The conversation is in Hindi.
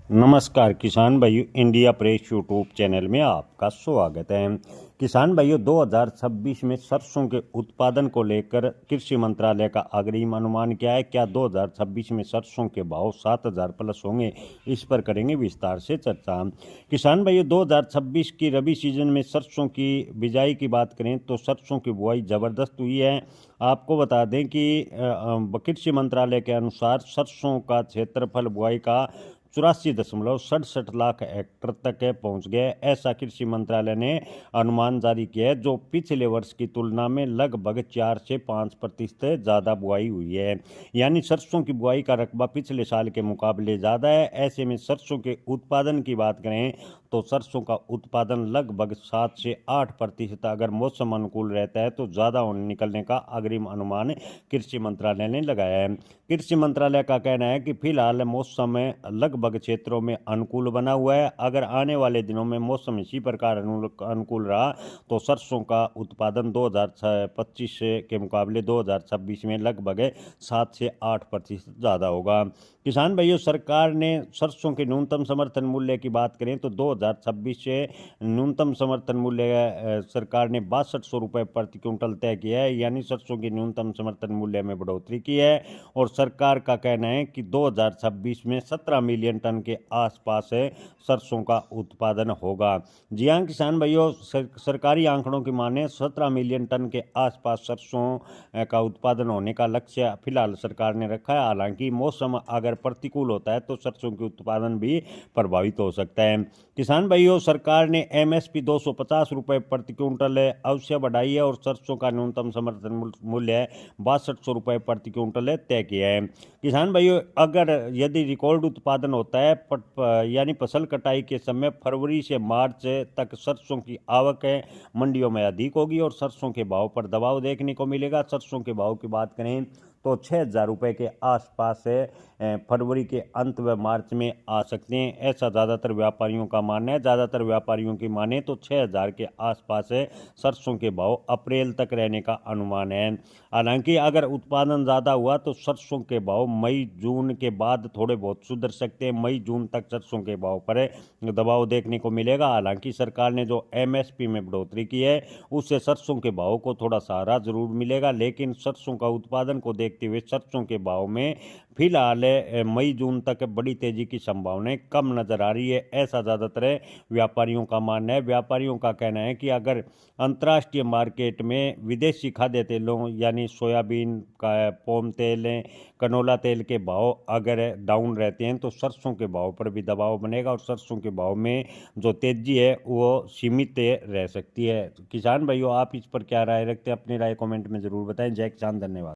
नमस्कार किसान भाइयों, इंडिया प्रेस यूट्यूब चैनल में आपका स्वागत है। किसान भाइयों, 2026 में सरसों के उत्पादन को लेकर कृषि मंत्रालय का अग्रिम अनुमान क्या है? क्या 2026 में सरसों के भाव 7,000 प्लस होंगे? इस पर करेंगे विस्तार से चर्चा। किसान भाइयों, 2026 की रबी सीजन में सरसों की बिजाई की बात करें तो सरसों की बुआई ज़बरदस्त हुई है। आपको बता दें कि कृषि मंत्रालय के अनुसार सरसों का क्षेत्रफल बुआई का 84,67 लाख हेक्टर तक पहुंच गए। ऐसा कृषि मंत्रालय ने अनुमान जारी किया है, जो पिछले वर्ष की तुलना में लगभग 4 से 5% ज़्यादा बुआई हुई है। यानी सरसों की बुआई का रकबा पिछले साल के मुकाबले ज़्यादा है। ऐसे में सरसों के उत्पादन की बात करें तो सरसों का उत्पादन लगभग 7 से 8%, अगर मौसम अनुकूल रहता है तो ज़्यादा निकलने का अग्रिम अनुमान कृषि मंत्रालय ने लगाया है। कृषि मंत्रालय का कहना है कि फिलहाल मौसम लगभग क्षेत्रों में अनुकूल बना हुआ है। अगर आने वाले दिनों में मौसम इसी प्रकार अनुकूल रहा तो सरसों का उत्पादन 2025 के मुकाबले 2026 में लगभग 7 से 8% ज़्यादा होगा। किसान भाइयों, सरकार ने सरसों के न्यूनतम समर्थन मूल्य की बात करें तो 2026 से न्यूनतम समर्थन मूल्य सरकार ने 6200 रुपये प्रति क्विंटल तय किया है। यानी सरसों के न्यूनतम समर्थन मूल्य में बढ़ोतरी की है और सरकार का कहना है कि 2026 में 17 मिलियन टन के आसपास सरसों का उत्पादन होगा। जी हाँ किसान भाइयों, सरकारी आंकड़ों की माने 17 मिलियन टन के आसपास सरसों का उत्पादन होने का लक्ष्य फिलहाल सरकार ने रखा है। हालांकि मौसम अगर प्रतिकूल होता है तो सरसों के उत्पादन भी प्रभावित हो सकता है। किसान भाइयों, सरकार ने एमएसपी 250 रुपये प्रति क्विंटल अवश्य बढ़ाई है और सरसों का न्यूनतम समर्थन मूल्य 6200 रुपये प्रति क्विंटल तय किया है। किसान भाइयों, अगर यदि रिकॉर्ड उत्पादन होता है यानी फसल कटाई के समय फरवरी से मार्च तक सरसों की आवक मंडियों में अधिक होगी और सरसों के भाव पर दबाव देखने को मिलेगा। सरसों के भाव की बात करें तो 6,000 रुपये के आसपास फरवरी के अंत व मार्च में आ सकते हैं, ऐसा ज़्यादातर व्यापारियों का मानना है। ज़्यादातर व्यापारियों की माने तो 6,000 के आसपास सरसों के भाव अप्रैल तक रहने का अनुमान है। हालांकि अगर उत्पादन ज़्यादा हुआ तो सरसों के भाव मई जून के बाद थोड़े बहुत सुधर सकते हैं। मई जून तक सरसों के भाव पर दबाव देखने को मिलेगा। हालांकि सरकार ने जो एमएसपी में बढ़ोतरी की है उससे सरसों के भाव को थोड़ा सहारा जरूर मिलेगा, लेकिन सरसों का उत्पादन को देखते हुए सरसों के भाव में फिलहाल मई जून तक बड़ी तेजी की संभावनाएं कम नजर आ रही है, ऐसा ज़्यादातर व्यापारियों का मानना है। व्यापारियों का कहना है कि अगर अंतर्राष्ट्रीय मार्केट में विदेशी खाद्य तेलों यानी सोयाबीन का पाम तेल कनोला तेल के भाव अगर डाउन रहते हैं तो सरसों के भाव पर भी दबाव बनेगा और सरसों के भाव में जो तेजी है वो सीमित रह सकती है। किसान भाइयों, आप इस पर क्या राय रखते हैं? अपनी राय कमेंट में ज़रूर बताएं। जय किसान, धन्यवाद।